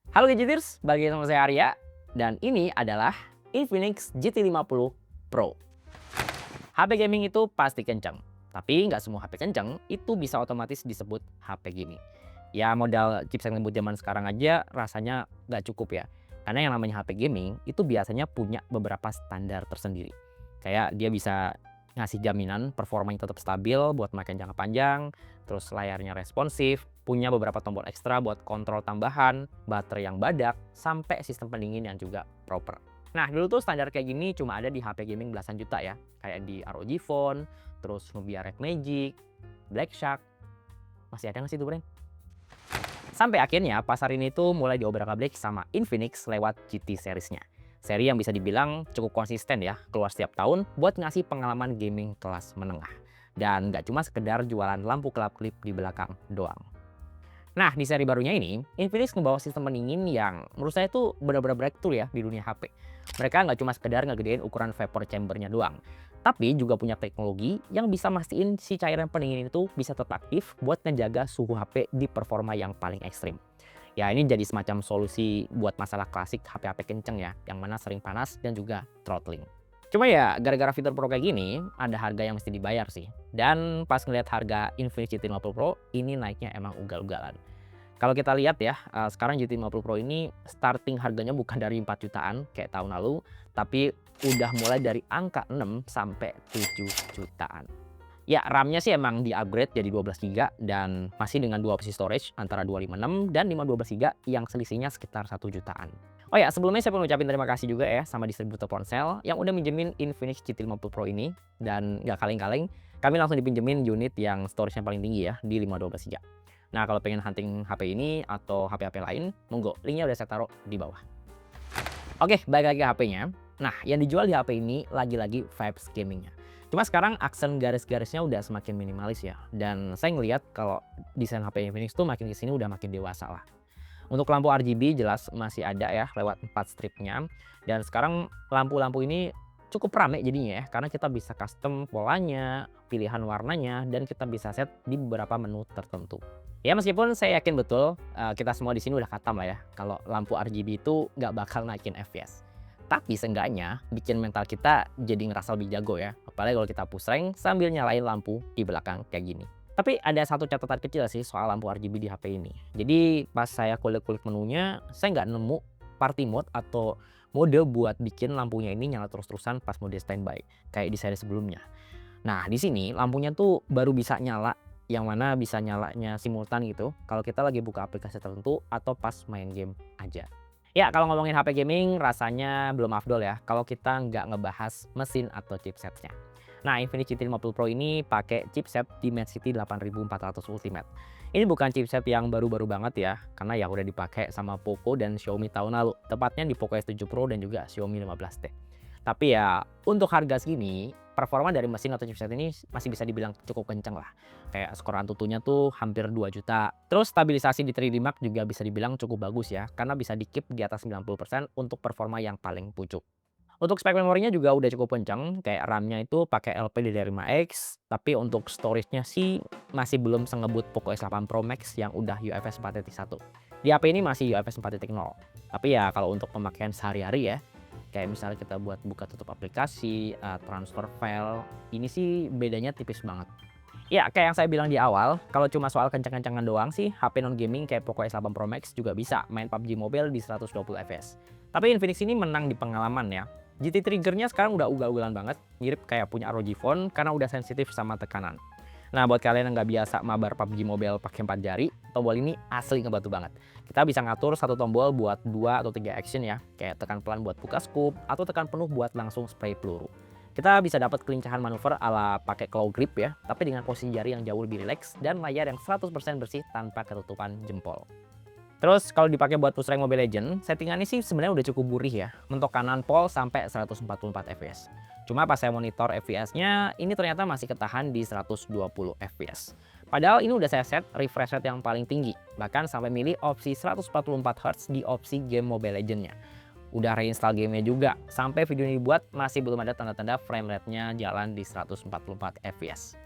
Halo Gadgeters, balik lagi sama saya Arya, dan ini adalah Infinix GT50 Pro. HP gaming itu pasti kenceng, tapi nggak semua HP kenceng itu bisa otomatis disebut HP gaming. Ya modal chipset lembut zaman sekarang aja rasanya nggak cukup ya, karena yang namanya HP gaming itu biasanya punya beberapa standar tersendiri. Kayak dia bisa ngasih jaminan performanya tetap stabil buat makin jangka panjang, terus layarnya responsif, punya beberapa tombol ekstra buat kontrol tambahan, baterai yang badak, sampai sistem pendingin yang juga proper. Nah, dulu tuh standar kayak gini cuma ada di HP gaming belasan juta ya, kayak di ROG Phone, terus Nubia Red Magic, Black Shark, masih ada nggak sih itu brand? Sampai akhirnya pasar ini tuh mulai diobrak-abrik sama Infinix lewat GT seriesnya. Seri yang bisa dibilang cukup konsisten ya, keluar setiap tahun buat ngasih pengalaman gaming kelas menengah. Dan nggak cuma sekedar jualan lampu kelap-kelip di belakang doang. Nah, di seri barunya ini, Infinix ngebawa sistem pendingin yang menurut saya tuh benar-benar breakthrough ya di dunia HP. Mereka nggak cuma sekedar ngegedein ukuran vapor chambernya doang, tapi juga punya teknologi yang bisa mastiin si cairan pendingin itu bisa tetap aktif buat ngejaga suhu HP di performa yang paling ekstrim. Ya ini jadi semacam solusi buat masalah klasik HP-HP kenceng ya, yang mana sering panas dan juga throttling. Cuma ya gara-gara fitur Pro kayak gini, ada harga yang mesti dibayar sih. Dan pas ngeliat harga Infinix GT50 Pro, ini naiknya emang ugal-ugalan. Kalau kita lihat ya, sekarang GT50 Pro ini starting harganya bukan dari 4 jutaan kayak tahun lalu, tapi udah mulai dari angka 6 sampai 7 jutaan. Ya, RAM-nya sih emang di-upgrade jadi 12 GB dan masih dengan dua opsi storage antara 256 dan 512 GB yang selisihnya sekitar 1 jutaan. Oh ya, sebelumnya saya pengen ucapin terima kasih juga ya sama distributor ponsel yang udah minjemin Infinix GT50 Pro ini, dan nggak kaleng-kaleng, kami langsung dipinjemin unit yang storage-nya paling tinggi ya di 512 GB. Nah, kalau pengen hunting HP ini atau HP-HP lain, monggo, linknya udah saya taruh di bawah. Oke, balik lagi ke HP-nya. Nah, yang dijual di HP ini lagi-lagi vibes gaming-nya. Cuma sekarang aksen garis-garisnya udah semakin minimalis ya. Dan saya ngelihat kalau desain HP Infinix tuh makin kesini udah makin dewasa lah. Untuk lampu RGB jelas masih ada ya lewat 4 stripnya. Dan sekarang lampu-lampu ini cukup rame jadinya ya. Karena kita bisa custom polanya, pilihan warnanya, dan kita bisa set di beberapa menu tertentu. Ya meskipun saya yakin betul kita semua di sini udah khatam lah ya kalau lampu RGB itu nggak bakal naikin FPS. Tapi seenggaknya bikin mental kita jadi ngerasa lebih jago ya. Apalagi kalau kita push rank sambil nyalain lampu di belakang kayak gini. Tapi ada satu catatan kecil sih soal lampu RGB di HP ini. Jadi pas saya kulik-kulik menunya, saya nggak nemu party mode atau mode buat bikin lampunya ini nyala terus-terusan pas mode standby kayak di seri sebelumnya. Nah, di sini lampunya tuh baru bisa nyala, yang mana bisa nyalanya simultan gitu kalau kita lagi buka aplikasi tertentu atau pas main game aja. Ya, kalau ngomongin HP gaming rasanya belum afdol ya kalau kita nggak ngebahas mesin atau chipsetnya. Nah, Infinix GT50 Pro ini pakai chipset Dimensity 8400 Ultimate. Ini bukan chipset yang baru-baru banget ya, karena ya udah dipakai sama Poco dan Xiaomi tahun lalu, tepatnya di Poco S7 Pro dan juga Xiaomi 15T. Tapi ya untuk harga segini, performa dari mesin atau chipset ini masih bisa dibilang cukup kenceng lah. Kayak skor Antutunya tuh hampir 2 juta. Terus stabilisasi di 3D Mark juga bisa dibilang cukup bagus ya, karena bisa di-keep di atas 90% untuk performa yang paling pucuk. Untuk spek memorinya juga udah cukup kenceng, kayak RAM-nya itu pakai LPDDR5X, tapi untuk storage-nya sih masih belum sengebut Poco S8 Pro Max yang udah UFS 4.1. Di HP ini masih UFS 4.0. Tapi ya kalau untuk pemakaian sehari-hari ya, kayak misalnya kita buat buka tutup aplikasi, transfer file, ini sih bedanya tipis banget. Ya, kayak yang saya bilang di awal, kalau cuma soal kencang-kencangan doang sih, HP non-gaming kayak Poco S8 Pro Max juga bisa main PUBG Mobile di 120 fps. Tapi Infinix ini menang di pengalaman ya. GT triggernya sekarang udah ugal-ugalan banget, mirip kayak punya ROG Phone karena udah sensitif sama tekanan. Nah, buat kalian yang nggak biasa mabar PUBG Mobile pakai 4 jari, tombol ini asli ngebantu banget. Kita bisa ngatur satu tombol buat 2 atau 3 action ya, kayak tekan pelan buat buka scoop atau tekan penuh buat langsung spray peluru. Kita bisa dapat kelincahan manuver ala pakai claw grip ya, tapi dengan posisi jari yang jauh lebih rileks dan layar yang 100% bersih tanpa ketutupan jempol. Terus kalau dipakai buat push rank Mobile Legends, settingannya sih sebenarnya udah cukup gurih ya. Mentok kanan pol sampai 144 fps. Cuma pas saya monitor FPS-nya, ini ternyata masih ketahan di 120 fps. Padahal ini udah saya set refresh rate yang paling tinggi, bahkan sampai milih opsi 144 Hz di opsi game Mobile Legends-nya. Udah reinstall gamenya juga, sampai video ini dibuat masih belum ada tanda-tanda frame rate-nya jalan di 144 fps.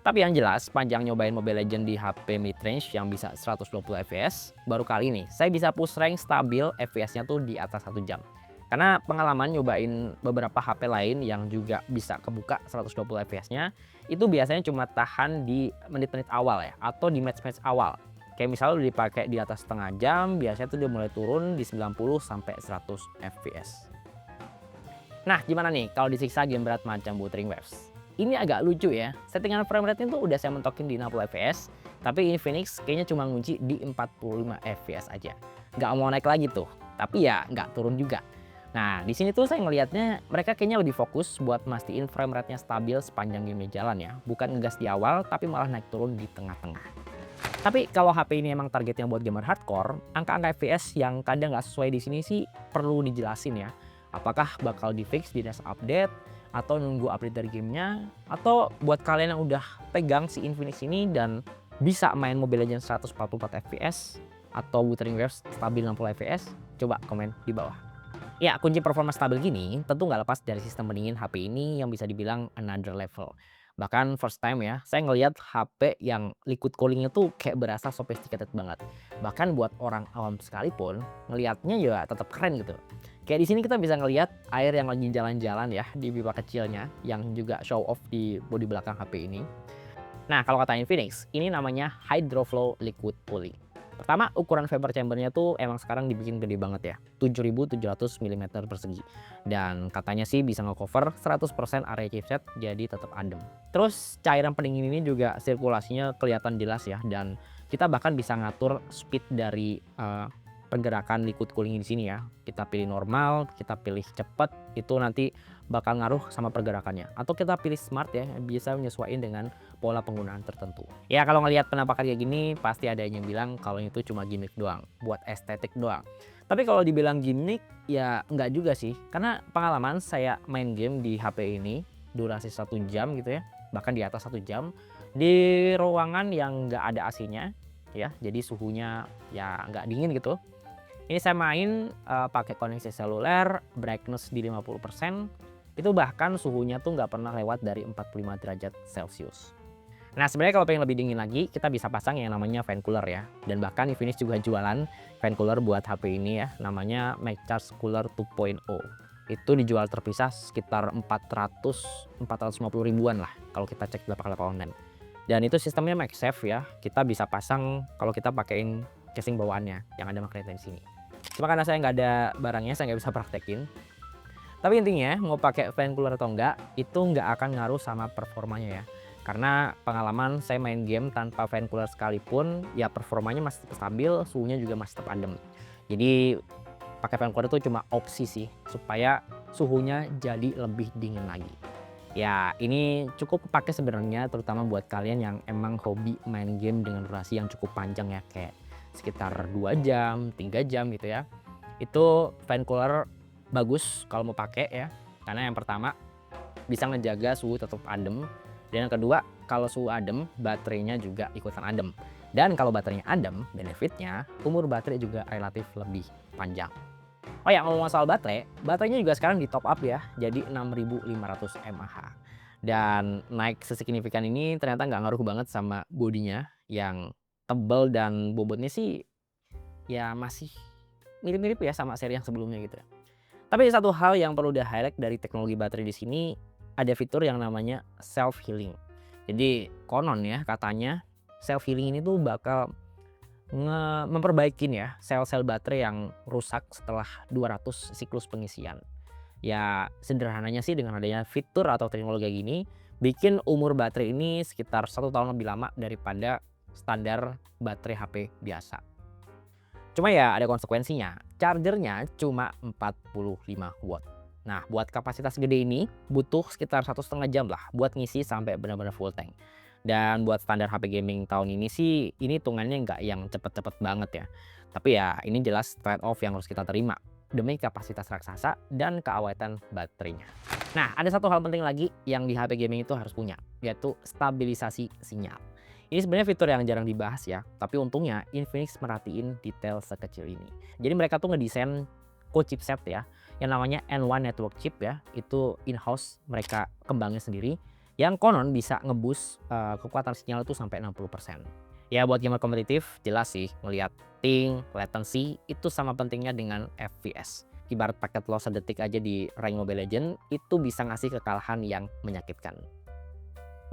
Tapi yang jelas, sepanjang nyobain Mobile Legends di HP mid-range yang bisa 120 fps, baru kali ini saya bisa push rank stabil FPS-nya tuh di atas 1 jam. Karena pengalaman nyobain beberapa HP lain yang juga bisa kebuka 120 fps-nya, itu biasanya cuma tahan di menit-menit awal ya, atau di match-match awal. Kayak misalnya udah dipakai di atas setengah jam, biasanya tuh dia mulai turun di 90 sampai 100 fps. Nah, gimana nih kalau disiksa game berat macam Wuthering Waves? Ini agak lucu ya, settingan frame rate itu udah saya mentokin di 60 fps, tapi Infinix kayaknya cuma ngunci di 45 fps aja. Nggak mau naik lagi tuh, tapi ya nggak turun juga. Nah, di sini tuh saya ngelihatnya mereka kayaknya lebih fokus buat mastiin frame rate-nya stabil sepanjang game jalan ya, bukan ngegas di awal, tapi malah naik turun di tengah-tengah. Tapi kalau HP ini emang targetnya buat gamer hardcore, angka-angka FPS yang kadang nggak sesuai di sini sih perlu dijelasin ya. Apakah bakal di fix di next update, atau nunggu update dari gamenya, atau buat kalian yang udah pegang si Infinix ini dan bisa main Mobile Legends 144 fps atau Wuthering Waves stabil 60 fps, coba komen di bawah. Ya, kunci performa stabil gini tentu nggak lepas dari sistem pendingin HP ini yang bisa dibilang another level. Bahkan first time ya, saya ngelihat HP yang liquid coolingnya tuh kayak berasa sophisticated banget. Bahkan buat orang awam sekalipun, ngelihatnya ya tetap keren gitu. Kayak di sini kita bisa ngelihat air yang lagi jalan-jalan ya di pipa kecilnya yang juga show off di bodi belakang HP ini. Nah, kalau kata Infinix, ini namanya Hydroflow Liquid Cooling. Pertama, ukuran vapor chambernya tuh emang sekarang dibikin gede banget ya, 7.700 mm persegi. Dan katanya sih bisa nge-cover 100% area chipset, jadi tetap adem. Terus cairan pendingin ini juga sirkulasinya kelihatan jelas ya, dan kita bahkan bisa ngatur speed dari pergerakan liquid cooling di sini ya. Kita pilih normal, kita pilih cepat, itu nanti bakal ngaruh sama pergerakannya. Atau kita pilih smart ya, bisa menyesuaikan dengan pola penggunaan tertentu. Ya kalau ngelihat penampakan kayak gini, pasti ada yang bilang kalau itu cuma gimmick doang, buat estetik doang. Tapi kalau dibilang gimmick, ya enggak juga sih. Karena pengalaman saya main game di HP ini, durasi 1 jam gitu ya, bahkan di atas 1 jam, di ruangan yang nggak ada AC-nya, ya, jadi suhunya ya nggak dingin gitu. Ini saya main pakai koneksi seluler, brightness di 50%, itu bahkan suhunya tuh nggak pernah lewat dari 45 derajat Celcius. Nah sebenarnya kalau pengen lebih dingin lagi, kita bisa pasang yang namanya fan cooler ya. Dan bahkan Infinix juga jualan fan cooler buat HP ini ya, namanya MagCharge Cooler 2.0. Itu dijual terpisah sekitar 450 ribuan lah kalau kita cek di lapak-lapak online. Dan itu sistemnya MagSafe ya, kita bisa pasang kalau kita pakein casing bawaannya yang ada magnetnya di sini. Cuma karena saya nggak ada barangnya, saya nggak bisa praktekin. Tapi intinya mau pakai fan cooler atau enggak, itu nggak akan ngaruh sama performanya ya. Karena pengalaman saya main game tanpa fan cooler sekalipun, ya performanya masih tetap stabil, suhunya juga masih tetap adem. Jadi pakai fan cooler itu cuma opsi sih, supaya suhunya jadi lebih dingin lagi. Ya ini cukup kepake sebenarnya, terutama buat kalian yang emang hobi main game dengan durasi yang cukup panjang ya, kayak sekitar 2 jam, 3 jam gitu ya. Itu fan cooler bagus kalau mau pakai ya. Karena yang pertama bisa ngejaga suhu tetap adem. Dan yang kedua, kalau suhu adem, baterainya juga ikutan adem. Dan kalau baterainya adem, benefitnya umur baterai juga relatif lebih panjang. Oh ya, ngomong soal baterai, baterainya juga sekarang di top up ya, jadi 6500 mAh. Dan naik sesignifikan ini ternyata nggak ngaruh banget sama bodinya yang tebal dan bobotnya sih ya masih mirip-mirip ya sama seri yang sebelumnya gitu. Tapi satu hal yang perlu di-highlight dari teknologi baterai di sini, ada fitur yang namanya self healing. Jadi konon ya katanya self healing ini tuh bakal memperbaikin ya sel-sel baterai yang rusak setelah 200 siklus pengisian. Ya sederhananya sih dengan adanya fitur atau teknologi gini, bikin umur baterai ini sekitar 1 tahun lebih lama daripada standar baterai HP biasa. Cuma ya ada konsekuensinya, chargernya cuma 45 watt. Nah buat kapasitas gede ini butuh sekitar 1,5 jam lah buat ngisi sampai benar-benar full tank. Dan buat standar HP gaming tahun ini sih, ini hitungannya nggak yang cepet-cepet banget ya. Tapi ya ini jelas trade off yang harus kita terima demi kapasitas raksasa dan keawetan baterainya. Nah ada satu hal penting lagi yang di HP gaming itu harus punya, yaitu stabilisasi sinyal. Ini sebenarnya fitur yang jarang dibahas ya, tapi untungnya Infinix merhatiin detail sekecil ini. Jadi mereka tuh ngedesain core chipset ya, yang namanya N1 Network Chip ya, itu in-house mereka kembangin sendiri. yang konon bisa nge-boost kekuatan sinyal itu sampai 60%. Ya buat gamer kompetitif jelas sih ngelihat ping, latency itu sama pentingnya dengan FPS. Ibarat paket loss sedetik aja di rank Mobile Legends itu bisa ngasih kekalahan yang menyakitkan.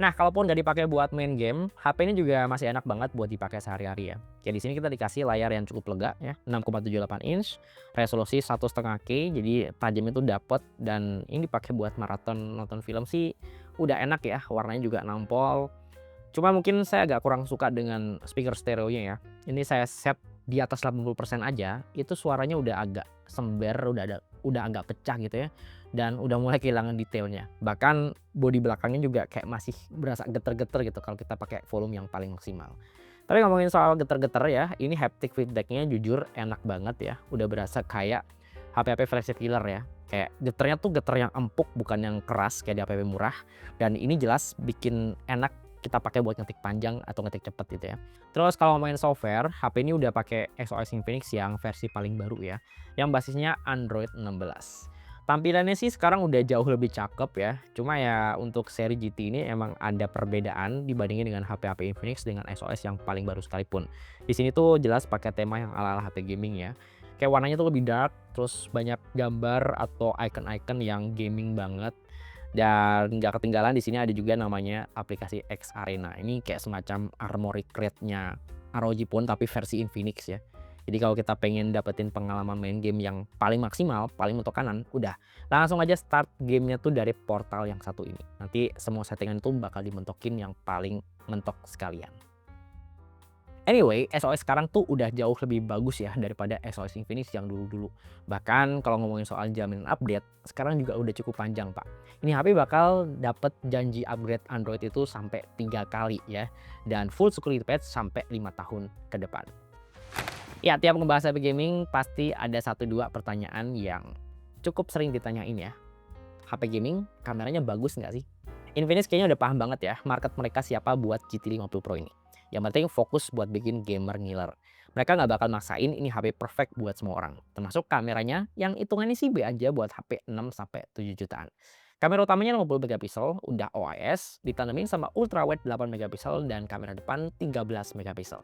Nah, kalaupun nggak dipakai buat main game, HP ini juga masih enak banget buat dipakai sehari-hari ya. Kayak di sini kita dikasih layar yang cukup lega ya, 6,78 inch, resolusi 1,5K, jadi tajam itu dapet, dan ini dipakai buat maraton nonton film sih udah enak ya, warnanya juga nampol. Cuma mungkin saya agak kurang suka dengan speaker stereonya ya. Ini saya set di atas 80% aja, itu suaranya udah agak sember, udah agak pecah gitu ya. Dan udah mulai kehilangan detailnya. Bahkan bodi belakangnya juga kayak masih berasa geter-geter gitu kalau kita pakai volume yang paling maksimal. Tapi ngomongin soal geter-geter ya, ini haptic feedbacknya jujur enak banget ya. Udah berasa kayak HP-HP flagship killer ya. Kayak geternya tuh geter yang empuk, bukan yang keras kayak di HP murah. Dan ini jelas bikin enak kita pakai buat ngetik panjang atau ngetik cepet gitu ya. Terus kalau ngomongin software, HP ini udah pakai XOS Infinix yang versi paling baru ya, yang basisnya Android 16. Tampilannya sih sekarang udah jauh lebih cakep ya. Cuma ya untuk seri GT ini emang ada perbedaan dibandingin dengan HP-HP Infinix dengan SOS yang paling baru sekalipun. Di sini tuh jelas pakai tema yang ala-ala HP gaming ya. Kayak warnanya tuh lebih dark, terus banyak gambar atau icon-icon yang gaming banget. Dan nggak ketinggalan di sini ada juga namanya aplikasi X Arena. Ini kayak semacam Armory Crate-nya ROG Phone tapi versi Infinix ya. Jadi kalau kita pengen dapetin pengalaman main game yang paling maksimal, paling mentok kanan, udah langsung aja start gamenya tuh dari portal yang satu ini. Nanti semua settingan itu bakal dimentokin yang paling mentok sekalian. Anyway, SOS sekarang tuh udah jauh lebih bagus ya daripada SOS Infinix yang dulu-dulu. Bahkan kalau ngomongin soal jaminan update, sekarang juga udah cukup panjang pak. Ini HP bakal dapet janji upgrade Android itu sampai 3 kali ya. Dan full security patch sampai 5 tahun ke depan. Ya, tiap ngebahas HP gaming pasti ada 1-2 pertanyaan yang cukup sering ditanyain ya. HP gaming kameranya bagus nggak sih? Infinix kayaknya udah paham banget ya market mereka siapa buat GT50 Pro ini. Yang penting fokus buat bikin gamer ngiler. Mereka nggak bakal maksain ini HP perfect buat semua orang. Termasuk kameranya yang hitungannya sih B aja buat HP 6-7 jutaan. Kamera utamanya 50 megapiksel, udah OIS, ditanemin sama ultrawide 8 megapiksel dan kamera depan 13 megapiksel.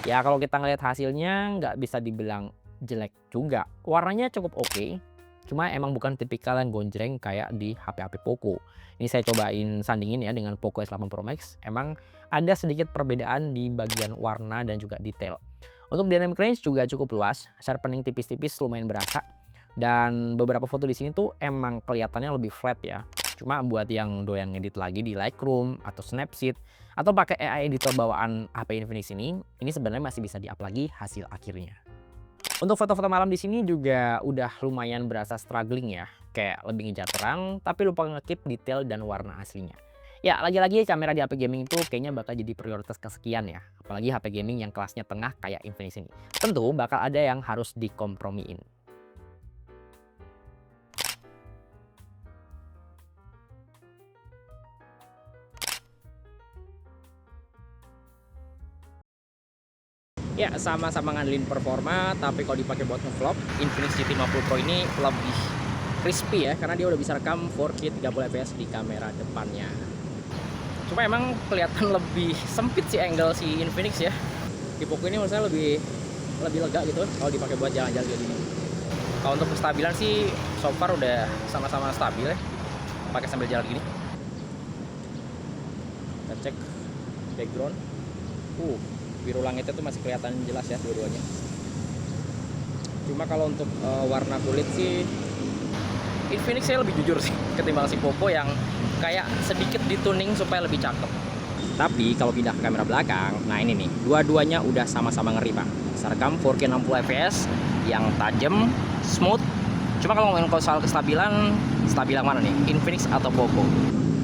Ya kalau kita ngeliat hasilnya nggak bisa dibilang jelek juga. Warnanya cukup oke, cuma emang bukan tipikal yang gonjreng kayak di HP-HP Poco. Ini saya cobain sandingin ya dengan Poco S8 Pro Max. Emang ada sedikit perbedaan di bagian warna dan juga detail. Untuk dynamic range juga cukup luas, sharpening tipis-tipis lumayan berasa. Dan beberapa foto di sini tuh emang kelihatannya lebih flat ya. Cuma buat yang doyan ngedit lagi di Lightroom atau Snapseed atau pakai AI editor bawaan HP Infinix ini sebenarnya masih bisa di-up lagi hasil akhirnya. Untuk foto-foto malam di sini juga udah lumayan berasa struggling ya. Kayak lebih ngejar terang tapi lupa nge-keep detail dan warna aslinya. Ya, lagi-lagi kamera di HP gaming itu kayaknya bakal jadi prioritas kesekian ya. Apalagi HP gaming yang kelasnya tengah kayak Infinix ini. Tentu bakal ada yang harus dikompromiin. Ya, sama-sama ngandelin performa, tapi kalau dipakai buat ngevlog, Infinix GT50 Pro ini lebih crispy ya, karena dia udah bisa rekam 4K 30 fps di kamera depannya. Cuma emang kelihatan lebih sempit sih angle si Infinix ya. Di Poco ini menurut saya lebih lega gitu kalau dipakai buat jalan-jalan kayak gini. Kalau untuk kestabilan sih so far udah sama-sama stabil ya, pakai sambil jalan gini. Kita cek background. Biru langitnya tuh masih kelihatan jelas ya dua-duanya. Cuma kalau untuk warna kulit sih Infinix saya lebih jujur sih ketimbang si Poco yang kayak sedikit dituning supaya lebih cakep. Tapi kalau pindah ke kamera belakang, nah ini nih, dua-duanya udah sama-sama ngeri pak. Bisa rekam 4K 60 fps yang tajam, smooth. Cuma kalau ngomongin soal kestabilan, stabil yang mana nih? Infinix atau Poco?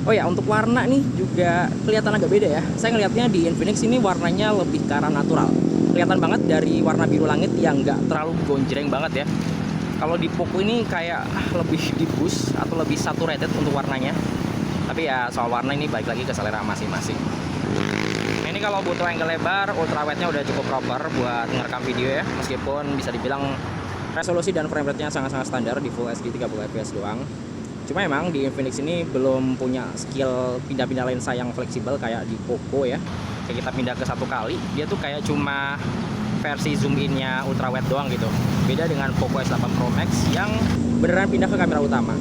Oh ya, untuk warna nih juga kelihatan agak beda ya. Saya ngelihatnya di Infinix ini warnanya lebih ke arah natural. Kelihatan banget dari warna biru langit yang nggak terlalu gonjreng banget ya. Kalau di Poco ini kayak lebih di boost atau lebih saturated untuk warnanya. Tapi ya soal warna ini balik lagi ke selera masing-masing. Nah, ini kalau butuh angle lebar, ultrawide-nya udah cukup proper buat ngerekam video ya. Meskipun bisa dibilang resolusi dan frame rate-nya sangat-sangat standar di Full HD 30 fps doang. Cuma emang di Infinix ini belum punya skill pindah-pindah lensa yang fleksibel kayak di Poco ya. Kayak kita pindah ke 1 kali, dia tuh kayak cuma versi zoom innya ultra wide doang gitu. Beda dengan Poco S8 Pro Max yang beneran pindah ke kamera utama.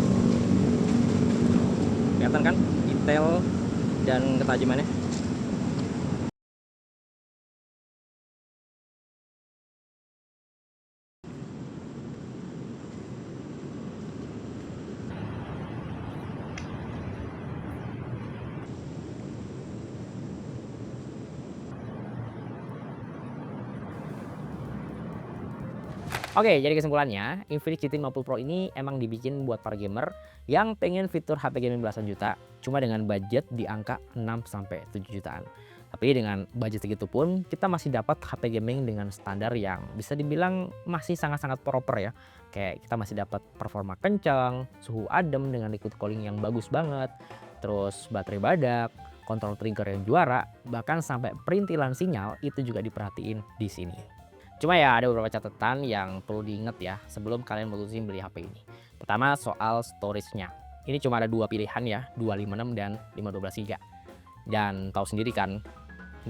Kelihatan kan detail dan ketajamannya. Oke, jadi kesimpulannya, Infinix GT50 Pro ini emang dibikin buat para gamer yang pengen fitur HP gaming belasan juta, cuma dengan budget di angka 6-7 jutaan. Tapi dengan budget segitu pun, kita masih dapat HP gaming dengan standar yang bisa dibilang masih sangat-sangat proper ya. Kayak kita masih dapat performa kencang, suhu adem dengan liquid cooling yang bagus banget, terus baterai badak, kontrol trigger yang juara, bahkan sampai perintilan sinyal itu juga diperhatiin di sini. Cuma ya ada beberapa catatan yang perlu diingat ya sebelum kalian memutusin beli HP ini. Pertama soal storage-nya. Ini cuma ada 2 pilihan ya, 256 dan 512 GB. Dan tahu sendiri kan,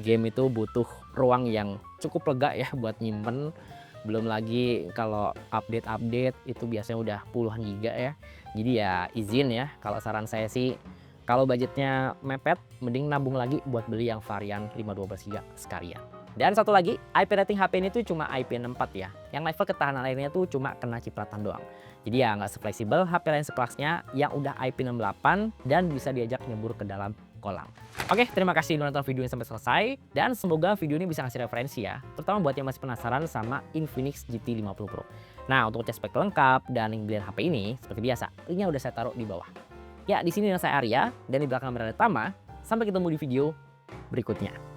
game itu butuh ruang yang cukup lega ya buat nyimpen. Belum lagi kalau update-update itu biasanya udah puluhan giga ya. Jadi ya izin ya, kalau saran saya sih kalau budgetnya mepet, mending nabung lagi buat beli yang varian 512 GB sekalian. Dan satu lagi, IP rating HP ini tuh cuma IP64 ya. Yang level ketahanan airnya tuh cuma kena cipratan doang. Jadi ya nggak sefleksibel HP lain sekelasnya yang udah IP68 dan bisa diajak nyebur ke dalam kolam. Oke, terima kasih udah nonton video ini sampai selesai. Dan semoga video ini bisa ngasih referensi ya. Terutama buat yang masih penasaran sama Infinix GT50 Pro. Nah, untuk cek spek lengkap dan link belian HP ini, seperti biasa, linknya udah saya taruh di bawah. Ya, di sini saya Arya, dan di belakang kamera utama. Sampai ketemu di video berikutnya.